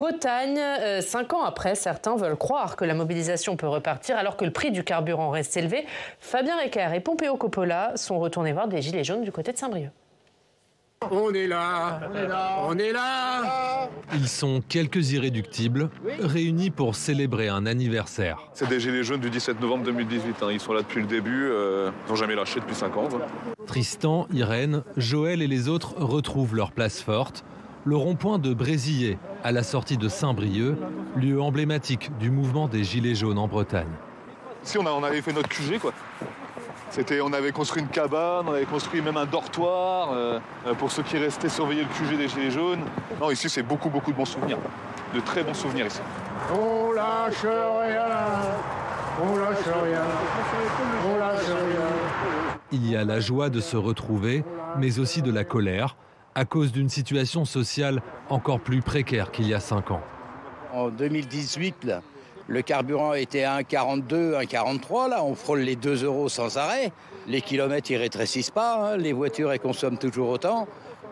Bretagne, 5 ans après, certains veulent croire que la mobilisation peut repartir alors que le prix du carburant reste élevé. Fabien Recquer et Pompeo Coppola sont retournés voir des gilets jaunes du côté de Saint-Brieuc. On est là, on est là. Ils sont quelques irréductibles, réunis pour célébrer un anniversaire. C'est des gilets jaunes du 17 novembre 2018, ils sont là depuis le début, ils n'ont jamais lâché depuis 5 ans. Tristan, Irène, Joël et les autres retrouvent leur place forte. Le rond-point de Brézillé, à la sortie de Saint-Brieuc, lieu emblématique du mouvement des Gilets jaunes en Bretagne. Ici, on avait fait notre QG, quoi. On avait construit une cabane, on avait construit même un dortoir pour ceux qui restaient surveiller le QG des Gilets jaunes. Non, ici, c'est beaucoup de bons souvenirs, de très bons souvenirs ici. On lâche rien, on lâche rien, on lâche rien. Il y a la joie de se retrouver, mais aussi de la colère, à cause d'une situation sociale encore plus précaire qu'il y a 5 ans. En 2018, là, le carburant était à 1,42, 1,43. Là, on frôle les 2 € sans arrêt. Les kilomètres, ils rétrécissent pas. Les voitures, elles consomment toujours autant.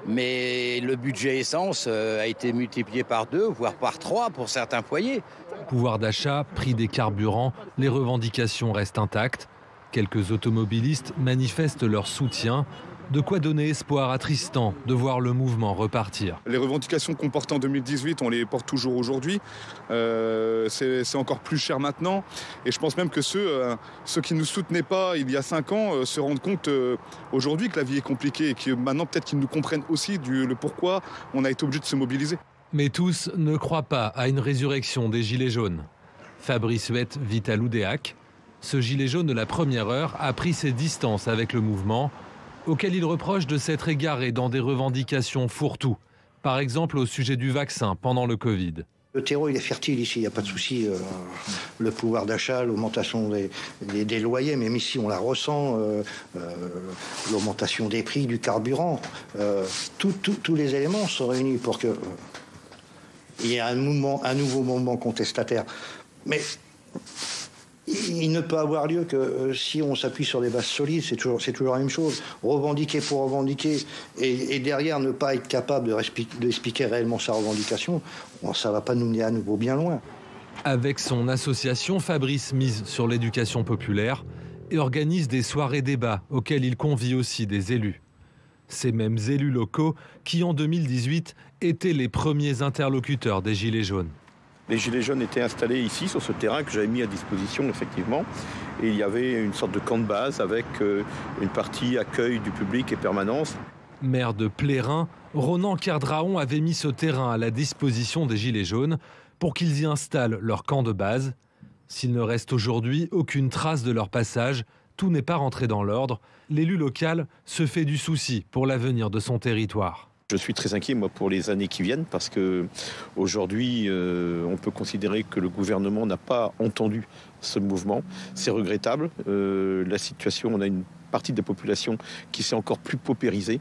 Mais le budget essence a été multiplié par 2, voire par 3 pour certains foyers. Pouvoir d'achat, prix des carburants, les revendications restent intactes. Quelques automobilistes manifestent leur soutien. De quoi donner espoir à Tristan de voir le mouvement repartir. Les revendications qu'on portait en 2018, on les porte toujours aujourd'hui. C'est encore plus cher maintenant. Et je pense même que ceux qui ne nous soutenaient pas il y a 5 ans se rendent compte aujourd'hui que la vie est compliquée et que maintenant peut-être qu'ils nous comprennent aussi le pourquoi on a été obligé de se mobiliser. Mais tous ne croient pas à une résurrection des Gilets jaunes. Fabrice Huette vit à Loudéac. Ce gilet jaune de la première heure a pris ses distances avec le mouvement, auquel il reproche de s'être égaré dans des revendications fourre-tout, par exemple au sujet du vaccin pendant le Covid. Le terreau, il est fertile ici, il n'y a pas de souci. Le pouvoir d'achat, l'augmentation des loyers, même ici on la ressent, l'augmentation des prix du carburant. Tous les éléments sont réunis pour qu'il y ait un nouveau mouvement contestataire. Mais il ne peut avoir lieu que si on s'appuie sur des bases solides, c'est toujours la même chose. Revendiquer pour revendiquer et derrière ne pas être capable d'expliquer réellement sa revendication, ça ne va pas nous mener à nouveau bien loin. Avec son association, Fabrice mise sur l'éducation populaire et organise des soirées débats auxquelles il convie aussi des élus. Ces mêmes élus locaux qui, en 2018, étaient les premiers interlocuteurs des Gilets jaunes. Les Gilets jaunes étaient installés ici, sur ce terrain que j'avais mis à disposition, effectivement. Et il y avait une sorte de camp de base avec une partie accueil du public et permanence. Maire de Plérin, Ronan Kerdraon avait mis ce terrain à la disposition des Gilets jaunes pour qu'ils y installent leur camp de base. S'il ne reste aujourd'hui aucune trace de leur passage, tout n'est pas rentré dans l'ordre. L'élu local se fait du souci pour l'avenir de son territoire. Je suis très inquiet, moi, pour les années qui viennent, parce qu'aujourd'hui, on peut considérer que le gouvernement n'a pas entendu ce mouvement. C'est regrettable. La situation, on a une partie de la population qui s'est encore plus paupérisée.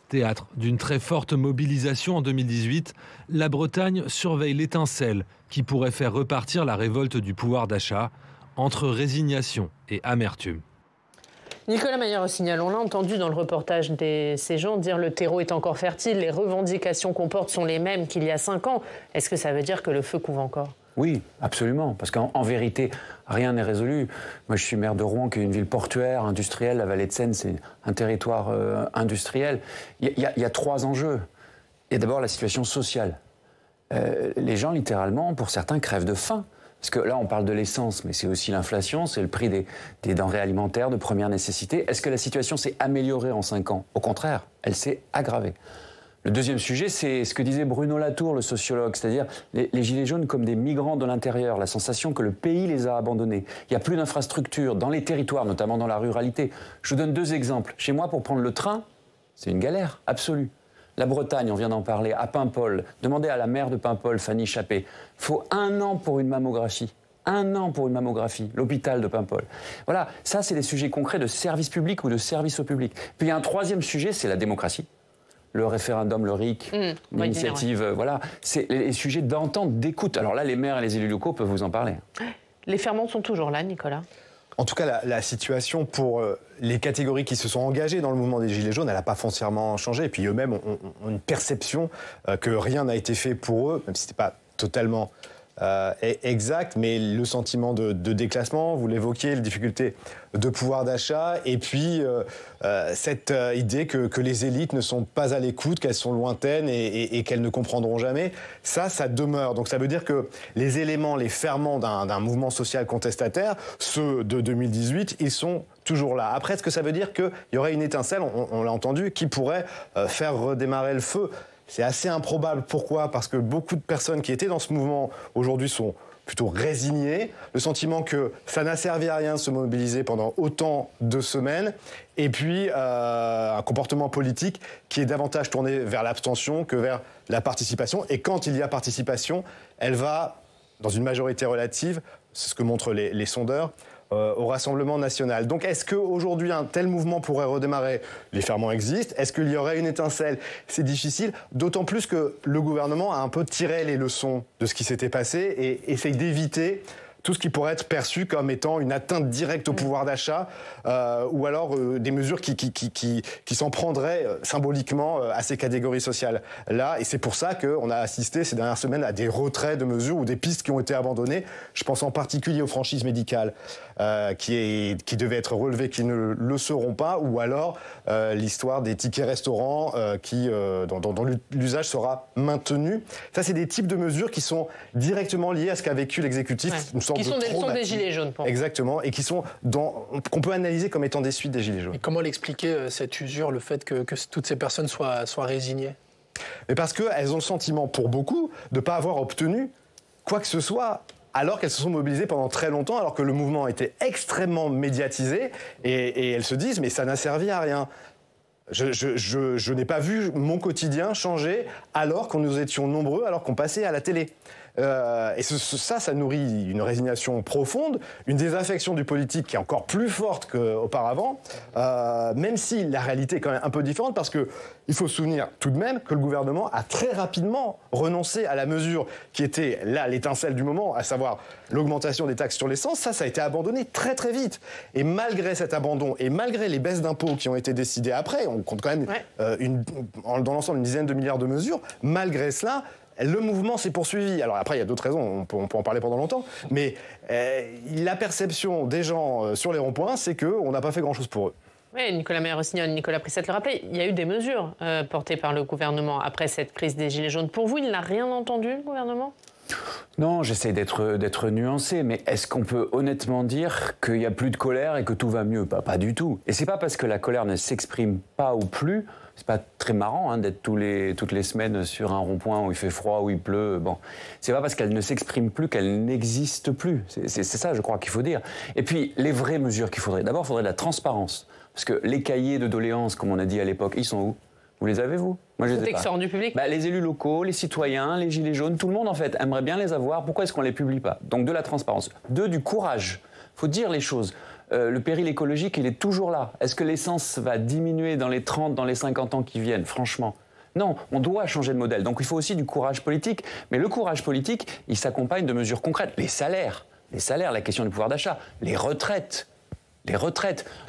Théâtre d'une très forte mobilisation en 2018, la Bretagne surveille l'étincelle qui pourrait faire repartir la révolte du pouvoir d'achat entre résignation et amertume. Nicolas Mayer-Rossignol, on l'a entendu dans le reportage ces gens dire le terreau est encore fertile, les revendications qu'on porte sont les mêmes qu'il y a 5 ans. Est-ce que ça veut dire que le feu couve encore ? Oui, absolument, parce qu'en vérité, rien n'est résolu. Moi, je suis maire de Rouen, qui est une ville portuaire, industrielle. La vallée de Seine, c'est un territoire industriel. Il y a 3 enjeux. Il y a d'abord la situation sociale. Les gens, littéralement, pour certains, crèvent de faim. Parce que là, on parle de l'essence, mais c'est aussi l'inflation, c'est le prix des denrées alimentaires de première nécessité. Est-ce que la situation s'est améliorée en 5 ans ? Au contraire, elle s'est aggravée. Le deuxième sujet, c'est ce que disait Bruno Latour, le sociologue, c'est-à-dire les gilets jaunes comme des migrants de l'intérieur, la sensation que le pays les a abandonnés. Il n'y a plus d'infrastructures dans les territoires, notamment dans la ruralité. Je vous donne 2 exemples. Chez moi, pour prendre le train, c'est une galère absolue. La Bretagne, on vient d'en parler, à Paimpol. Demandez à la maire de Paimpol, Fanny Chappé. Il faut 1 an pour une mammographie. 1 an pour une mammographie, l'hôpital de Paimpol. Voilà, ça c'est des sujets concrets de service public ou de service au public. Puis il y a un 3e sujet, c'est la démocratie. Le référendum, le RIC, l'initiative, voilà. C'est les sujets d'entente, d'écoute. Alors là, les maires et les élus locaux peuvent vous en parler. Les ferments sont toujours là, Nicolas ? En tout cas, la situation pour les catégories qui se sont engagées dans le mouvement des Gilets jaunes, elle n'a pas foncièrement changé. Et puis eux-mêmes ont une perception que rien n'a été fait pour eux, même si ce n'était pas totalement exact, mais le sentiment de déclassement, vous l'évoquiez, les difficultés de pouvoir d'achat, et puis cette idée que les élites ne sont pas à l'écoute, qu'elles sont lointaines et qu'elles ne comprendront jamais, ça demeure. Donc ça veut dire que les éléments, les ferments d'un mouvement social contestataire, ceux de 2018, ils sont toujours là. Après, est-ce que ça veut dire qu'il y aurait une étincelle, on l'a entendu, qui pourrait faire redémarrer le feu ? C'est assez improbable. Pourquoi ? Parce que beaucoup de personnes qui étaient dans ce mouvement aujourd'hui sont plutôt résignées. Le sentiment que ça n'a servi à rien de se mobiliser pendant autant de semaines. Et puis un comportement politique qui est davantage tourné vers l'abstention que vers la participation. Et quand il y a participation, elle va, dans une majorité relative, c'est ce que montrent les sondeurs, au Rassemblement national. Donc est-ce qu'aujourd'hui un tel mouvement pourrait redémarrer ? Les ferments existent. Est-ce qu'il y aurait une étincelle ? C'est difficile, d'autant plus que le gouvernement a un peu tiré les leçons de ce qui s'était passé et essaye d'éviter tout ce qui pourrait être perçu comme étant une atteinte directe au pouvoir d'achat ou alors des mesures qui s'en prendraient symboliquement à ces catégories sociales-là. Et c'est pour ça qu'on a assisté ces dernières semaines à des retraits de mesures ou des pistes qui ont été abandonnées. Je pense en particulier aux franchises médicales qui devaient être relevées, qui ne le seront pas, ou alors l'histoire des tickets restaurants dont l'usage sera maintenu. Ça, c'est des types de mesures qui sont directement liées à ce qu'a vécu l'exécutif. Qui sont des gilets jaunes. Exactement, et qui sont qu'on peut analyser comme étant des suites des gilets jaunes. Et comment l'expliquer, cette usure, le fait que toutes ces personnes soient résignées ? Mais parce qu'elles ont le sentiment, pour beaucoup, de ne pas avoir obtenu quoi que ce soit, alors qu'elles se sont mobilisées pendant très longtemps, alors que le mouvement était extrêmement médiatisé, et elles se disent « mais ça n'a servi à rien ». Je n'ai pas vu mon quotidien changer alors que nous étions nombreux, alors qu'on passait à la télé. Et ça nourrit une résignation profonde, une désaffection du politique qui est encore plus forte qu'auparavant, même si la réalité est quand même un peu différente, parce qu'il faut se souvenir tout de même que le gouvernement a très rapidement renoncé à la mesure qui était là l'étincelle du moment, à savoir l'augmentation des taxes sur l'essence. Ça a été abandonné très très vite. Et malgré cet abandon, et malgré les baisses d'impôts qui ont été décidées après, on compte quand même dans l'ensemble une dizaine de milliards de mesures, malgré cela, le mouvement s'est poursuivi. Alors après, il y a d'autres raisons, on peut en parler pendant longtemps, mais la perception des gens sur les ronds-points, c'est qu'on n'a pas fait grand-chose pour eux. Oui, Nicolas Meyer-Rossignol, Nicolas Prissette le rappelait, il y a eu des mesures portées par le gouvernement après cette crise des Gilets jaunes. Pour vous, il n'a rien entendu, le gouvernement ? Non, j'essaie d'être nuancé, mais est-ce qu'on peut honnêtement dire qu'il n'y a plus de colère et que tout va mieux ? Pas du tout. Et c'est pas parce que la colère ne s'exprime pas ou plus. C'est pas très marrant d'être toutes les semaines sur un rond-point où il fait froid, où il pleut. Bon, c'est pas parce qu'elle ne s'exprime plus qu'elle n'existe plus. C'est ça, je crois, qu'il faut dire. Et puis, les vraies mesures qu'il faudrait. D'abord, il faudrait de la transparence. Parce que les cahiers de doléances, comme on a dit à l'époque, ils sont où ? Vous les avez, vous ? Moi, je les ai pas. Sort du public ? Les élus locaux, les citoyens, les gilets jaunes, tout le monde, en fait, aimerait bien les avoir. Pourquoi est-ce qu'on les publie pas ? Donc, de la transparence. 2, du courage. Il faut dire les choses. Le péril écologique, il est toujours là. Est-ce que l'essence va diminuer dans les 30, dans les 50 ans qui viennent ? Franchement, non, on doit changer de modèle. Donc il faut aussi du courage politique. Mais le courage politique, il s'accompagne de mesures concrètes. Les salaires, la question du pouvoir d'achat, les retraites.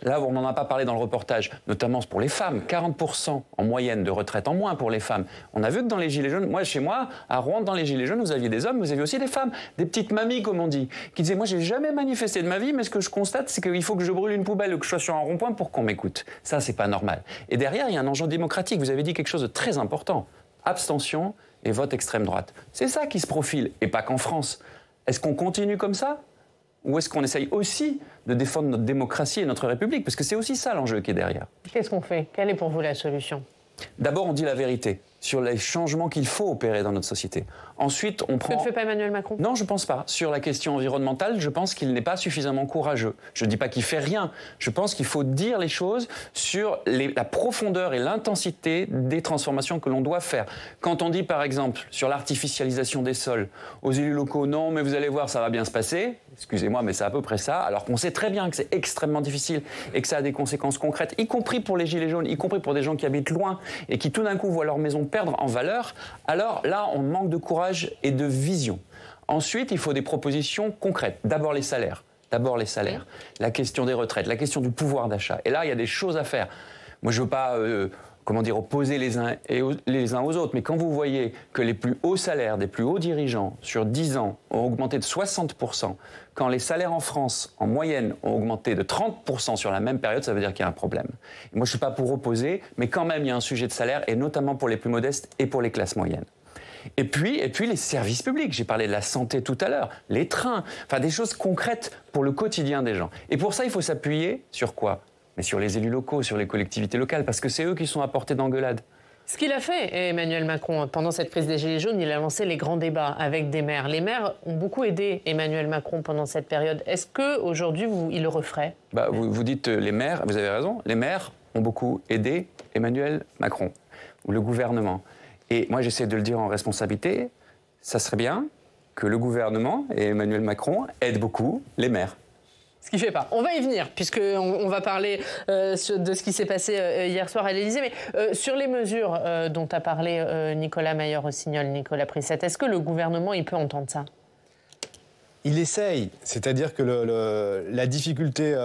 Là, on n'en a pas parlé dans le reportage, notamment pour les femmes. 40% en moyenne de retraite en moins pour les femmes. On a vu que dans les Gilets jaunes, chez moi, à Rouen, dans les Gilets jaunes, vous aviez des hommes, vous aviez aussi des femmes, des petites mamies, comme on dit, qui disaient « Moi, j'ai jamais manifesté de ma vie, mais ce que je constate, c'est qu'il faut que je brûle une poubelle ou que je sois sur un rond-point pour qu'on m'écoute. » Ça, c'est pas normal. Et derrière, il y a un enjeu démocratique. Vous avez dit quelque chose de très important. Abstention et vote extrême droite. C'est ça qui se profile, et pas qu'en France. Est-ce qu'on continue comme ça ? Ou est-ce qu'on essaye aussi de défendre notre démocratie et notre République ? Parce que c'est aussi ça l'enjeu qui est derrière. Qu'est-ce qu'on fait ? Quelle est pour vous la solution ? D'abord, on dit la vérité sur les changements qu'il faut opérer dans notre société. Ensuite, on prend... Que ne fait pas Emmanuel Macron ? Non, je ne pense pas. Sur la question environnementale, je pense qu'il n'est pas suffisamment courageux. Je ne dis pas qu'il fait rien. Je pense qu'il faut dire les choses sur la profondeur et l'intensité des transformations que l'on doit faire. Quand on dit, par exemple, sur l'artificialisation des sols, aux élus locaux, non, mais vous allez voir, ça va bien se passer. Excusez-moi, mais c'est à peu près ça. Alors qu'on sait très bien que c'est extrêmement difficile et que ça a des conséquences concrètes, y compris pour les gilets jaunes, y compris pour des gens qui habitent loin et qui tout d'un coup voient leur maison perdre en valeur. Alors là, on manque de courage et de vision. Ensuite, il faut des propositions concrètes. D'abord les salaires. La question des retraites, la question du pouvoir d'achat. Et là, il y a des choses à faire. Moi, je ne veux pas opposés les uns aux autres. Mais quand vous voyez que les plus hauts salaires des plus hauts dirigeants sur 10 ans ont augmenté de 60%, quand les salaires en France, en moyenne, ont augmenté de 30% sur la même période, ça veut dire qu'il y a un problème. Et moi, je ne suis pas pour opposer, mais quand même, il y a un sujet de salaire, et notamment pour les plus modestes et pour les classes moyennes. Et puis les services publics. J'ai parlé de la santé tout à l'heure, les trains, enfin des choses concrètes pour le quotidien des gens. Et pour ça, il faut s'appuyer sur quoi ? Mais sur les élus locaux, sur les collectivités locales, parce que c'est eux qui sont à portée d'engueulade. Ce qu'il a fait, Emmanuel Macron, pendant cette crise des Gilets jaunes, il a lancé les grands débats avec des maires. Les maires ont beaucoup aidé Emmanuel Macron pendant cette période. Est-ce qu'aujourd'hui, il le referait ? Vous dites les maires, vous avez raison, les maires ont beaucoup aidé Emmanuel Macron, ou le gouvernement. Et moi, j'essaie de le dire en responsabilité, ça serait bien que le gouvernement et Emmanuel Macron aident beaucoup les maires. Ce qu'il ne fait pas. On va y venir, puisqu'on va parler de ce qui s'est passé hier soir à l'Élysée. Mais sur les mesures dont a parlé Nicolas Mayer-Rossignol, Nicolas Prissette, est-ce que le gouvernement il peut entendre ça ? Il essaye. C'est-à-dire que la difficulté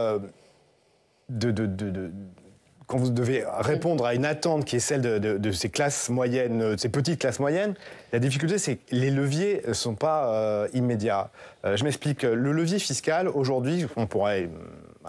quand vous devez répondre à une attente qui est celle de ces classes moyennes, de ces petites classes moyennes, la difficulté, c'est que les leviers ne sont pas immédiats. Je m'explique. Le levier fiscal, aujourd'hui, on pourrait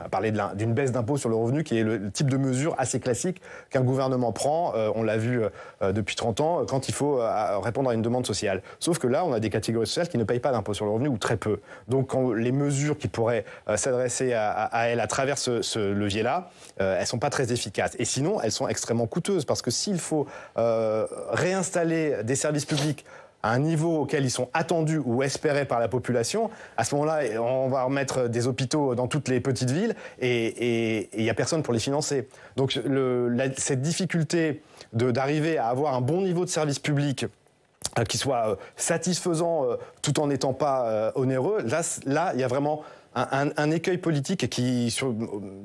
parler d'une baisse d'impôt sur le revenu, qui est le type de mesure assez classique qu'un gouvernement prend, on l'a vu depuis 30 ans, quand il faut répondre à une demande sociale. Sauf que là, on a des catégories sociales qui ne payent pas d'impôt sur le revenu, ou très peu. Donc les mesures qui pourraient s'adresser à elles à travers ce levier-là, elles ne sont pas très efficaces. Et sinon, elles sont extrêmement coûteuses, parce que s'il faut réinstaller des services publics à un niveau auquel ils sont attendus ou espérés par la population, à ce moment-là, on va remettre des hôpitaux dans toutes les petites villes et il n'y a personne pour les financer. Donc cette difficulté d'arriver à avoir un bon niveau de service public qui soit satisfaisant tout en n'étant pas onéreux, là, il y a vraiment un écueil politique sur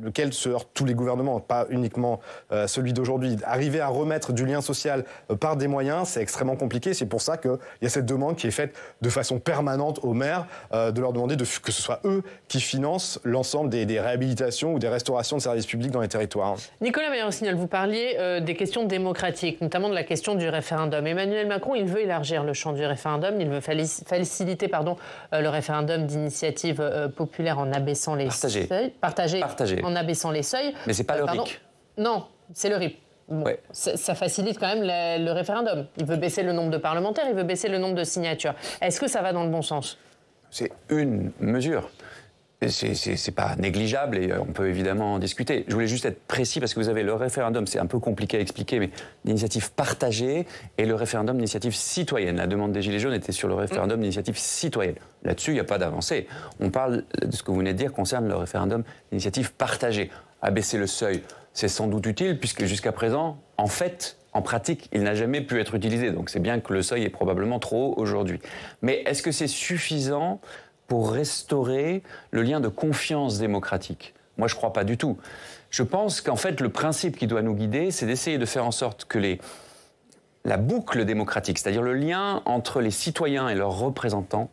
lequel se heurtent tous les gouvernements, pas uniquement celui d'aujourd'hui. Arriver à remettre du lien social par des moyens, c'est extrêmement compliqué. C'est pour ça qu'il y a cette demande qui est faite de façon permanente aux maires, de leur demander que ce soit eux qui financent l'ensemble des réhabilitations ou des restaurations de services publics dans les territoires. Nicolas Mayer-Rossignol, vous parliez des questions démocratiques, notamment de la question du référendum. Emmanuel Macron, il veut élargir le champ du référendum, il veut faciliter le référendum d'initiative populaire en abaissant les seuils. Partagé. En abaissant les seuils. Mais c'est pas le RIC. Non, c'est le RIP. Bon, ouais. Ça facilite quand même le référendum. Il veut baisser le nombre de parlementaires, il veut baisser le nombre de signatures. Est-ce que ça va dans le bon sens ? C'est une mesure. C'est pas négligeable et on peut évidemment en discuter. Je voulais juste être précis parce que vous avez le référendum, c'est un peu compliqué à expliquer, mais l'initiative partagée et le référendum d'initiative citoyenne. La demande des Gilets jaunes était sur le référendum d'initiative citoyenne. Là-dessus, il n'y a pas d'avancée. On parle de ce que vous venez de dire concerne le référendum d'initiative partagée. Abaisser le seuil, c'est sans doute utile puisque jusqu'à présent, en pratique, il n'a jamais pu être utilisé. Donc c'est bien que le seuil est probablement trop haut aujourd'hui. Mais est-ce que c'est suffisant pour restaurer le lien de confiance démocratique ? Moi, je ne crois pas du tout. Je pense qu'en fait, le principe qui doit nous guider, c'est d'essayer de faire en sorte que la boucle démocratique, c'est-à-dire le lien entre les citoyens et leurs représentants,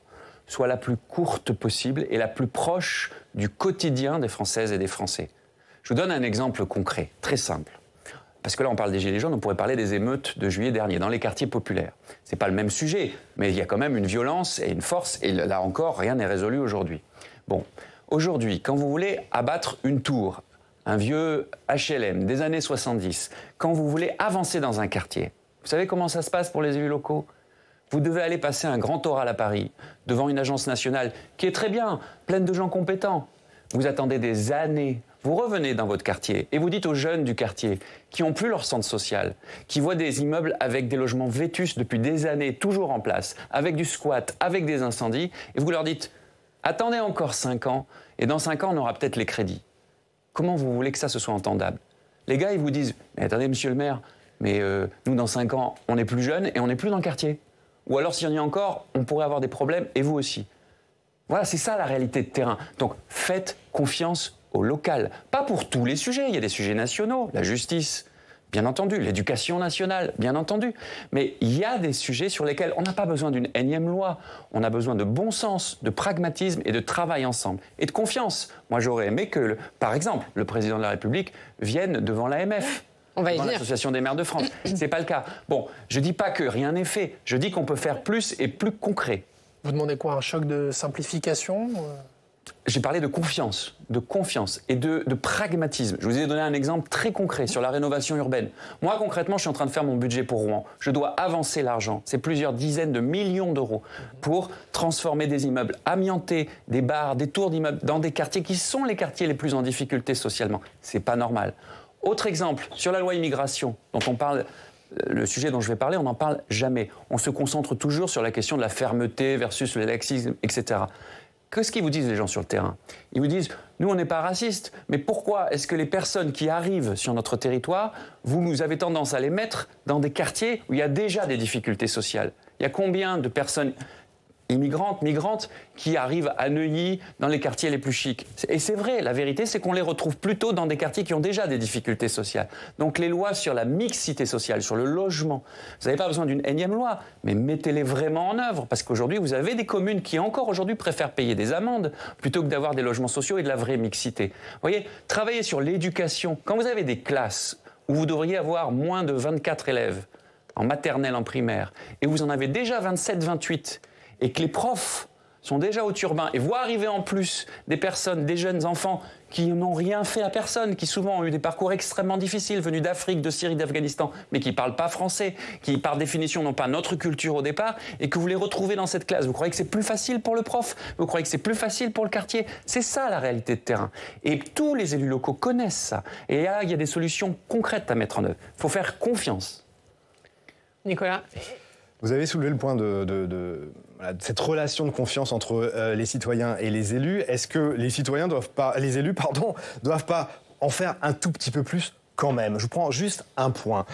soit la plus courte possible et la plus proche du quotidien des Françaises et des Français. Je vous donne un exemple concret, très simple. Parce que là, on parle des Gilets jaunes, on pourrait parler des émeutes de juillet dernier, dans les quartiers populaires. C'est pas le même sujet, mais il y a quand même une violence et une force, et là encore, rien n'est résolu aujourd'hui. Bon, aujourd'hui, quand vous voulez abattre une tour, un vieux HLM des années 70, quand vous voulez avancer dans un quartier, vous savez comment ça se passe pour les élus locaux ? Vous devez aller passer un grand oral à Paris, devant une agence nationale qui est très bien, pleine de gens compétents. Vous attendez des années. Vous revenez dans votre quartier et vous dites aux jeunes du quartier qui n'ont plus leur centre social, qui voient des immeubles avec des logements vétustes depuis des années, toujours en place, avec du squat, avec des incendies, et vous leur dites « Attendez encore 5 ans, et dans 5 ans, on aura peut-être les crédits. » Comment vous voulez que ça se soit entendable ? Les gars, ils vous disent « Mais attendez, monsieur le maire, mais nous, dans 5 ans, on est plus jeunes et on n'est plus dans le quartier. Ou alors, s'il y en a encore, on pourrait avoir des problèmes, et vous aussi. » Voilà, c'est ça la réalité de terrain. Donc, faites confiance au local. Pas pour tous les sujets, il y a des sujets nationaux, la justice, bien entendu, l'éducation nationale, bien entendu. Mais il y a des sujets sur lesquels on n'a pas besoin d'une énième loi. On a besoin de bon sens, de pragmatisme et de travail ensemble. Et de confiance. Moi, j'aurais aimé que, par exemple, le président de la République vienne devant l'AMF. On va y dans venir. l'Association des maires de France. C'est pas le cas. Bon, je dis pas que rien n'est fait. Je dis qu'on peut faire plus et plus concret. Vous demandez quoi? Un choc de simplification? J'ai parlé de confiance et de pragmatisme. Je vous ai donné un exemple très concret sur la rénovation urbaine. Moi, concrètement, je suis en train de faire mon budget pour Rouen. Je dois avancer l'argent. C'est plusieurs dizaines de millions d'euros pour transformer des immeubles amiantés, des bars, des tours d'immeubles dans des quartiers qui sont les quartiers les plus en difficulté socialement. C'est pas normal. Autre exemple, sur la loi immigration, dont on parle, le sujet dont je vais parler, on n'en parle jamais. On se concentre toujours sur la question de la fermeté versus le laxisme, etc. Qu'est-ce qu'ils vous disent les gens sur le terrain? Ils vous disent, nous on n'est pas racistes, mais pourquoi est-ce que les personnes qui arrivent sur notre territoire, vous avez tendance à les mettre dans des quartiers où il y a déjà des difficultés sociales? Il y a combien de personnes immigrantes, migrantes, qui arrivent à Neuilly, dans les quartiers les plus chics? Et c'est vrai, la vérité, c'est qu'on les retrouve plutôt dans des quartiers qui ont déjà des difficultés sociales. Donc les lois sur la mixité sociale, sur le logement, vous n'avez pas besoin d'une énième loi, mais mettez-les vraiment en œuvre, parce qu'aujourd'hui, vous avez des communes qui, encore aujourd'hui, préfèrent payer des amendes plutôt que d'avoir des logements sociaux et de la vraie mixité. Vous voyez, travaillez sur l'éducation. Quand vous avez des classes où vous devriez avoir moins de 24 élèves, en maternelle, en primaire, et vous en avez déjà 27, 28, et que les profs sont déjà au turbin et voient arriver en plus des personnes, des jeunes enfants qui n'ont rien fait à personne, qui souvent ont eu des parcours extrêmement difficiles, venus d'Afrique, de Syrie, d'Afghanistan, mais qui ne parlent pas français, qui par définition n'ont pas notre culture au départ, et que vous les retrouvez dans cette classe. Vous croyez que c'est plus facile pour le prof? Vous croyez que c'est plus facile pour le quartier? C'est ça la réalité de terrain. Et tous les élus locaux connaissent ça. Et là, il y a des solutions concrètes à mettre en œuvre. Il faut faire confiance. Nicolas? Vous avez soulevé le point de cette relation de confiance entre les citoyens et les élus. Est-ce que les élus doivent pas en faire un tout petit peu plus quand même? Je prends juste un point.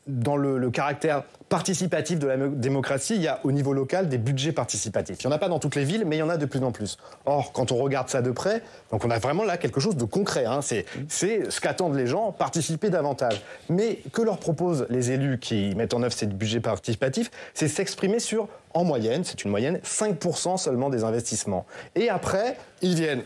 Dans le caractère participatif de la démocratie, il y a au niveau local des budgets participatifs. Il n'y en a pas dans toutes les villes, mais il y en a de plus en plus. Or, quand on regarde ça de près, donc on a vraiment là quelque chose de concret. Hein. C'est ce qu'attendent les gens, participer davantage. Mais que leur proposent les élus qui mettent en œuvre ces budgets participatifs, c'est s'exprimer sur, en moyenne, c'est une moyenne, 5% seulement des investissements. Et après, ils viennent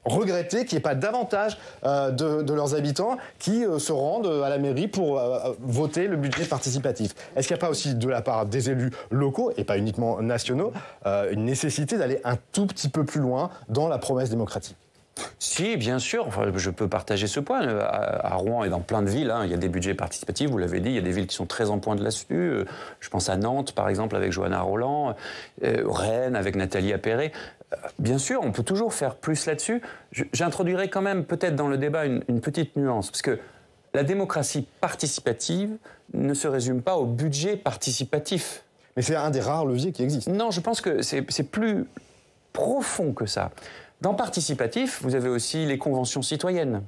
regretter qu'il n'y ait pas davantage de leurs habitants qui se rendent à la mairie pour voter le budget participatif. Est-ce qu'il n'y a pas aussi de la part des élus locaux, et pas uniquement nationaux, une nécessité d'aller un tout petit peu plus loin dans la promesse démocratique? Si, bien sûr, enfin, je peux partager ce point. À Rouen et dans plein de villes, hein, il y a des budgets participatifs, vous l'avez dit, il y a des villes qui sont très en pointe là-dessus. Je pense à Nantes, par exemple, avec Johanna Roland, Rennes, avec Nathalie Appéré. Bien sûr, on peut toujours faire plus là-dessus. J'introduirais quand même peut-être dans le débat une petite nuance, parce que la démocratie participative ne se résume pas au budget participatif. Mais c'est un des rares leviers qui existent. Non, je pense que c'est plus profond que ça. Dans participatif, vous avez aussi les conventions citoyennes.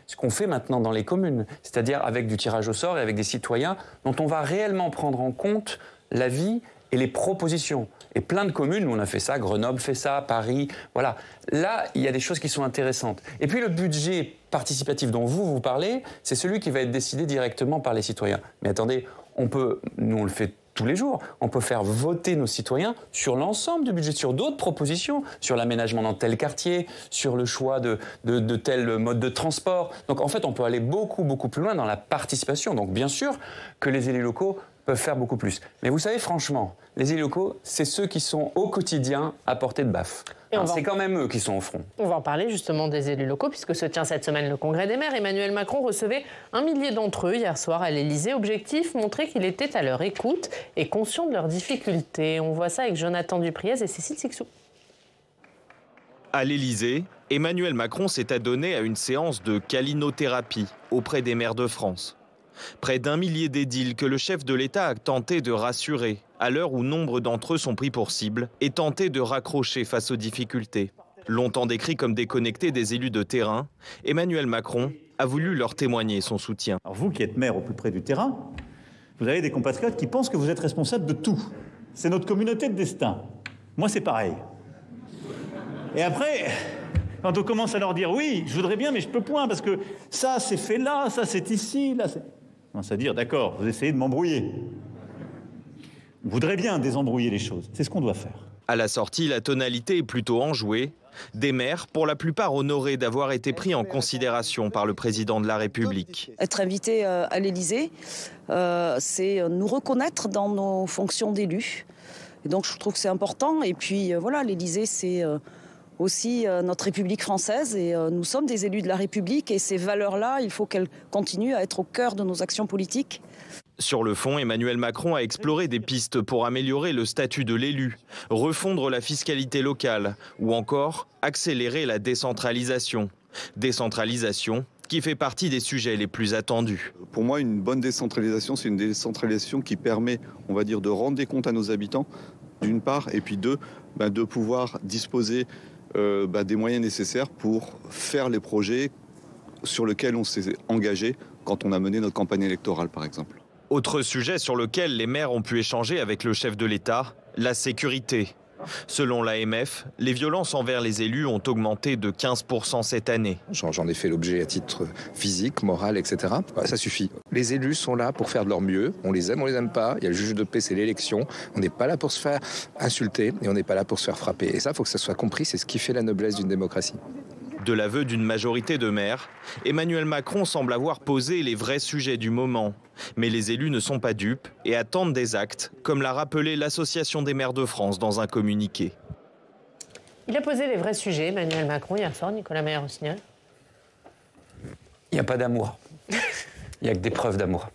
Ce qu'on fait maintenant dans les communes, c'est-à-dire avec du tirage au sort et avec des citoyens dont on va réellement prendre en compte l'avis et les propositions. Et plein de communes, on a fait ça, Grenoble fait ça, Paris, voilà. Là, il y a des choses qui sont intéressantes. Et puis le budget participatif dont vous parlez, c'est celui qui va être décidé directement par les citoyens. Mais attendez, nous on le fait tous les jours, on peut faire voter nos citoyens sur l'ensemble du budget, sur d'autres propositions, sur l'aménagement dans tel quartier, sur le choix de tel mode de transport. Donc en fait, on peut aller beaucoup, beaucoup plus loin dans la participation. Donc bien sûr que les élus locaux peuvent faire beaucoup plus. Mais vous savez, franchement, les élus locaux, c'est ceux qui sont au quotidien à portée de baffe. C'est quand même eux qui sont au front. On va en parler justement des élus locaux, puisque se tient cette semaine le Congrès des maires. Emmanuel Macron recevait 1 millier d'entre eux hier soir à l'Élysée. Objectif, montrer qu'il était à leur écoute et conscient de leurs difficultés. On voit ça avec Jonathan Dupriez et Cécile Sixou. À l'Élysée, Emmanuel Macron s'est adonné à une séance de câlinothérapie auprès des maires de France. Près d'1 millier d'édiles que le chef de l'État a tenté de rassurer, à l'heure où nombre d'entre eux sont pris pour cible, et tenté de raccrocher face aux difficultés. Longtemps décrits comme déconnectés des élus de terrain, Emmanuel Macron a voulu leur témoigner son soutien. Alors vous qui êtes maire au plus près du terrain, vous avez des compatriotes qui pensent que vous êtes responsable de tout. C'est notre communauté de destin. Moi, c'est pareil. Et après, quand on commence à leur dire « oui, je voudrais bien, mais je peux point, parce que ça, c'est fait là, ça, c'est ici, là, c'est... » On commence à dire « d'accord, vous essayez de m'embrouiller. » On voudrait bien désembrouiller les choses. C'est ce qu'on doit faire. À la sortie, la tonalité est plutôt enjouée. Des maires, pour la plupart honorés d'avoir été pris en considération par le président de la République. Être invité à l'Élysée, c'est nous reconnaître dans nos fonctions d'élus. Et donc je trouve que c'est important. Et puis voilà, l'Élysée, c'est aussi notre République française. Et nous sommes des élus de la République. Et ces valeurs-là, il faut qu'elles continuent à être au cœur de nos actions politiques. Sur le fond, Emmanuel Macron a exploré des pistes pour améliorer le statut de l'élu, refondre la fiscalité locale ou encore accélérer la décentralisation. Décentralisation qui fait partie des sujets les plus attendus. Pour moi, une bonne décentralisation, c'est une décentralisation qui permet, on va dire, de rendre des comptes à nos habitants, d'une part, et puis deux, de pouvoir disposer des moyens nécessaires pour faire les projets sur lesquels on s'est engagé quand on a mené notre campagne électorale, par exemple. Autre sujet sur lequel les maires ont pu échanger avec le chef de l'État, la sécurité. Selon l'AMF, les violences envers les élus ont augmenté de 15% cette année. J'en ai fait l'objet à titre physique, moral, etc. Ça suffit. Les élus sont là pour faire de leur mieux. On les aime pas. Il y a le juge de paix, c'est l'élection. On n'est pas là pour se faire insulter et on n'est pas là pour se faire frapper. Et ça, il faut que ça soit compris. C'est ce qui fait la noblesse d'une démocratie. De l'aveu d'une majorité de maires, Emmanuel Macron semble avoir posé les vrais sujets du moment. Mais les élus ne sont pas dupes et attendent des actes, comme l'a rappelé l'Association des maires de France dans un communiqué. Il a posé les vrais sujets, Emmanuel Macron, hier soir, Nicolas Meyer-Rossignol. Il n'y a pas d'amour. Il n'y a que des preuves d'amour.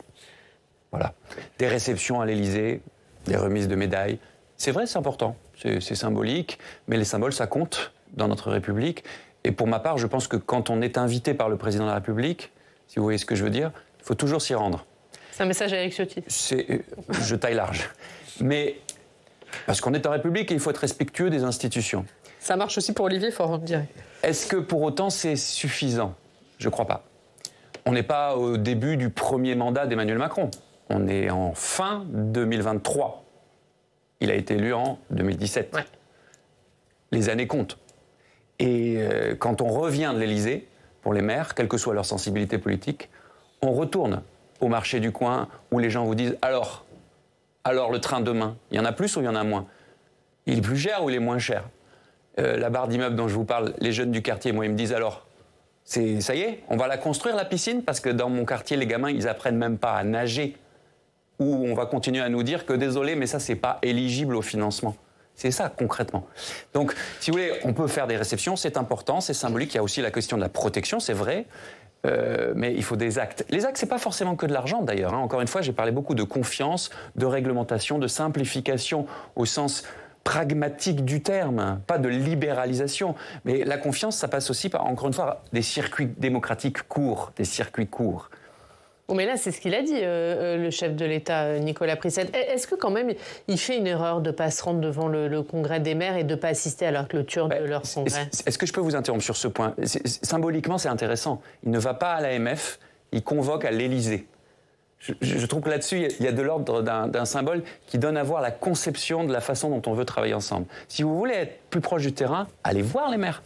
Voilà. Des réceptions à l'Élysée, des remises de médailles. C'est vrai, c'est important, c'est symbolique, mais les symboles, ça compte dans notre République. Et pour ma part, je pense que quand on est invité par le président de la République, si vous voyez ce que je veux dire, il faut toujours s'y rendre. C'est un message à Éric Ciotti. Je taille large. Mais parce qu'on est en République et il faut être respectueux des institutions. Ça marche aussi pour Olivier Faure, on dirait. Est-ce que pour autant c'est suffisant? Je ne crois pas. On n'est pas au début du premier mandat d'Emmanuel Macron. On est en fin 2023. Il a été élu en 2017. Ouais. Les années comptent. Et quand on revient de l'Élysée, pour les maires, quelle que soit leur sensibilité politique, on retourne au marché du coin où les gens vous disent « alors le train demain, il y en a plus ou il y en a moins? Il est plus cher ou il est moins cher ?» La barre d'immeuble dont je vous parle, les jeunes du quartier, moi, ils me disent « alors, ça y est, on va la construire la piscine ?» Parce que dans mon quartier, les gamins, ils apprennent même pas à nager. Ou on va continuer à nous dire que désolé, mais ça, c'est pas éligible au financement. C'est ça, concrètement. Donc, si vous voulez, on peut faire des réceptions, c'est important, c'est symbolique. Il y a aussi la question de la protection, c'est vrai, mais il faut des actes. Les actes, c'est pas forcément que de l'argent, d'ailleurs. Encore une fois, j'ai parlé beaucoup de confiance, de réglementation, de simplification au sens pragmatique du terme, pas de libéralisation. Mais la confiance, ça passe aussi par, encore une fois, des circuits démocratiques courts, des circuits courts. Bon, mais là, c'est ce qu'il a dit, le chef de l'État, Nicolas Prissette. Est-ce que quand même, il fait une erreur de ne pas se rendre devant le congrès des maires et de ne pas assister à leur clôture de leur congrès? Est-ce que je peux vous interrompre sur ce point? Symboliquement, c'est intéressant. Il ne va pas à l'AMF, il convoque à l'Élysée. Je trouve que là-dessus, il y a de l'ordre d'un symbole qui donne à voir la conception de la façon dont on veut travailler ensemble. Si vous voulez être plus proche du terrain, allez voir les maires.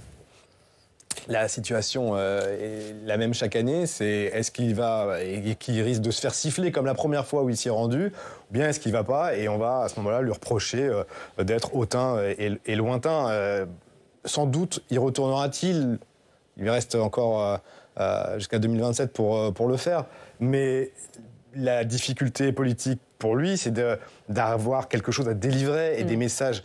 La situation est la même chaque année, c'est est-ce qu'il va et qu'il risque de se faire siffler comme la première fois où il s'y est rendu, ou bien est-ce qu'il va pas et on va à ce moment-là lui reprocher d'être hautain et lointain. Sans doute y retournera-t-il, il lui reste encore jusqu'à 2027 pour le faire, mais la difficulté politique pour lui, c'est d'avoir quelque chose à délivrer et des messages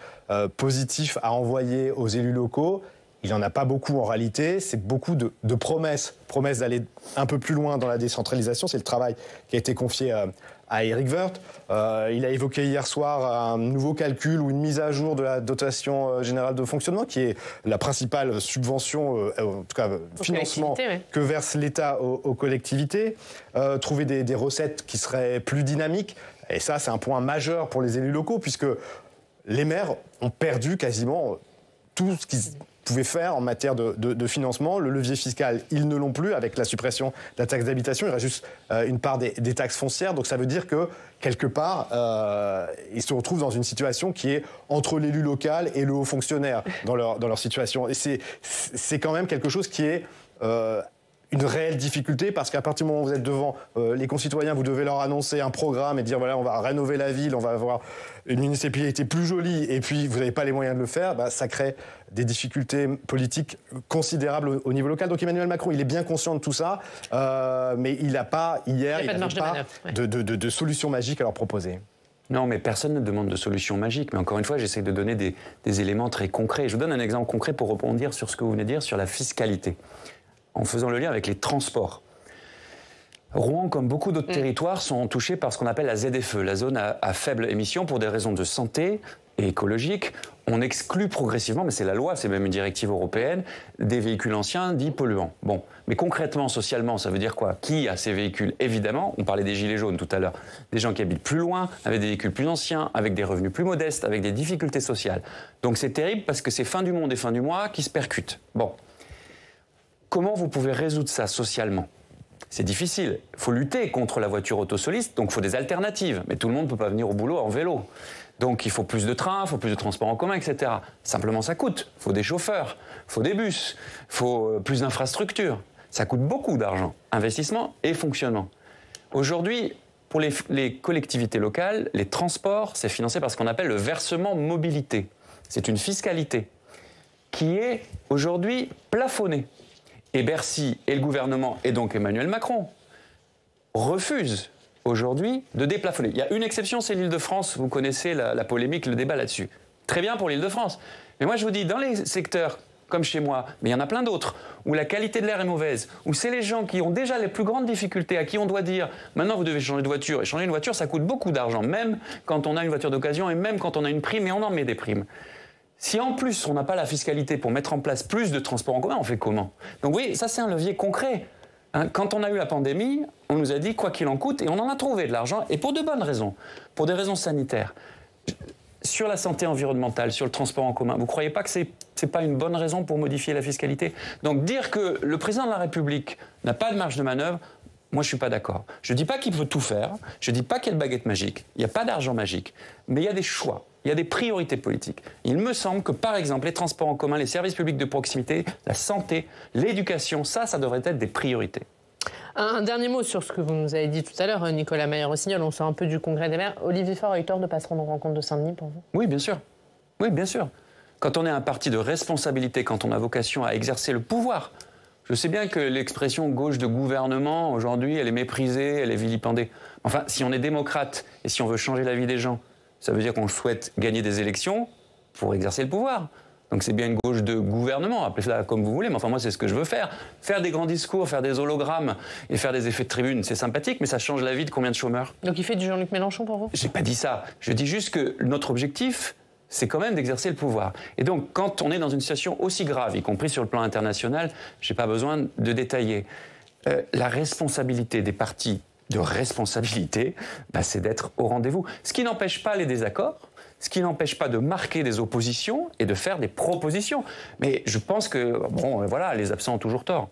positifs à envoyer aux élus locaux. Il n'en a pas beaucoup en réalité, c'est beaucoup de promesses. Promesses d'aller un peu plus loin dans la décentralisation, c'est le travail qui a été confié à Éric Woerth. Il a évoqué hier soir un nouveau calcul ou une mise à jour de la dotation générale de fonctionnement, qui est la principale subvention, en tout cas financement, que verse l'État aux collectivités. Trouver des recettes qui seraient plus dynamiques. Et ça, c'est un point majeur pour les élus locaux, puisque les maires ont perdu quasiment tout ce qu'ils pouvaient faire en matière de financement. Le levier fiscal, ils ne l'ont plus avec la suppression de la taxe d'habitation. Il reste juste une part des taxes foncières. Donc ça veut dire que, quelque part, ils se retrouvent dans une situation qui est entre l'élu local et le haut fonctionnaire dans leur situation. Et c'est quand même quelque chose qui est une réelle difficulté parce qu'à partir du moment où vous êtes devant les concitoyens, vous devez leur annoncer un programme et dire voilà, on va rénover la ville, on va avoir une municipalité plus jolie et puis vous n'avez pas les moyens de le faire, ça crée des difficultés politiques considérables au niveau local. Donc Emmanuel Macron, il est bien conscient de tout ça, mais il n'a pas, hier, il n'avait pas de solution magique à leur proposer. Non, mais personne ne demande de solution magique. Mais encore une fois, j'essaie de donner des éléments très concrets. Je vous donne un exemple concret pour rebondir sur ce que vous venez de dire sur la fiscalité, en faisant le lien avec les transports. Rouen, comme beaucoup d'autres territoires, sont touchés par ce qu'on appelle la ZFE, la zone à faible émission, pour des raisons de santé et écologique. On exclut progressivement, mais c'est la loi, c'est même une directive européenne, des véhicules anciens dits polluants. Bon, mais concrètement, socialement, ça veut dire quoi? Qui a ces véhicules? Évidemment, on parlait des gilets jaunes tout à l'heure, des gens qui habitent plus loin, avec des véhicules plus anciens, avec des revenus plus modestes, avec des difficultés sociales. Donc c'est terrible parce que c'est fin du monde et fin du mois qui se percutent. Bon, comment vous pouvez résoudre ça socialement? C'est difficile. Il faut lutter contre la voiture autosoliste, donc il faut des alternatives. Mais tout le monde ne peut pas venir au boulot en vélo. Donc il faut plus de trains, il faut plus de transports en commun, etc. Simplement, ça coûte. Il faut des chauffeurs, il faut des bus, il faut plus d'infrastructures. Ça coûte beaucoup d'argent, investissement et fonctionnement. Aujourd'hui, pour les collectivités locales, les transports, c'est financé par ce qu'on appelle le versement mobilité. C'est une fiscalité qui est aujourd'hui plafonnée. Et Bercy et le gouvernement, et donc Emmanuel Macron, refusent aujourd'hui de déplafonner. Il y a une exception, c'est l'Île-de-France. Vous connaissez la polémique, le débat là-dessus. Très bien pour l'Île-de-France. Mais moi, je vous dis, dans les secteurs comme chez moi, mais il y en a plein d'autres, où la qualité de l'air est mauvaise, où c'est les gens qui ont déjà les plus grandes difficultés, à qui on doit dire « maintenant, vous devez changer de voiture ». Et changer une voiture, ça coûte beaucoup d'argent, même quand on a une voiture d'occasion et même quand on a une prime, et on en met des primes. Si en plus, on n'a pas la fiscalité pour mettre en place plus de transports en commun, on fait comment? Donc oui, ça c'est un levier concret. Quand on a eu la pandémie, on nous a dit quoi qu'il en coûte, et on en a trouvé de l'argent, et pour de bonnes raisons, pour des raisons sanitaires. Sur la santé environnementale, sur le transport en commun, vous ne croyez pas que ce n'est pas une bonne raison pour modifier la fiscalité? Donc dire que le président de la République n'a pas de marge de manœuvre, moi je ne suis pas d'accord. Je ne dis pas qu'il peut tout faire, je ne dis pas qu'il y a de baguette magique, il n'y a pas d'argent magique, mais il y a des choix. Il y a des priorités politiques. Il me semble que, par exemple, les transports en commun, les services publics de proximité, la santé, l'éducation, ça devrait être des priorités. Un dernier mot sur ce que vous nous avez dit tout à l'heure, Nicolas Mayer-Rossignol. On sort un peu du Congrès des maires. Olivier Faure a eu tort de ne pas se rendre en rencontre de Saint-Denis pour vous? Oui, bien sûr. Oui, bien sûr. Quand on est un parti de responsabilité, quand on a vocation à exercer le pouvoir, je sais bien que l'expression gauche de gouvernement, aujourd'hui, elle est méprisée, elle est vilipendée. Enfin, si on est démocrate et si on veut changer la vie des gens, ça veut dire qu'on souhaite gagner des élections pour exercer le pouvoir. Donc c'est bien une gauche de gouvernement, appelez ça comme vous voulez, mais enfin moi c'est ce que je veux faire. Faire des grands discours, faire des hologrammes et faire des effets de tribune, c'est sympathique, mais ça change la vie de combien de chômeurs? Donc il fait du Jean-Luc Mélenchon pour vous? J'ai pas dit ça. Je dis juste que notre objectif, c'est quand même d'exercer le pouvoir. Et donc quand on est dans une situation aussi grave, y compris sur le plan international, j'ai pas besoin de détailler. La responsabilité des partis de responsabilité, c'est d'être au rendez-vous. Ce qui n'empêche pas les désaccords, ce qui n'empêche pas de marquer des oppositions et de faire des propositions. Mais je pense que, bon, voilà, les absents ont toujours tort.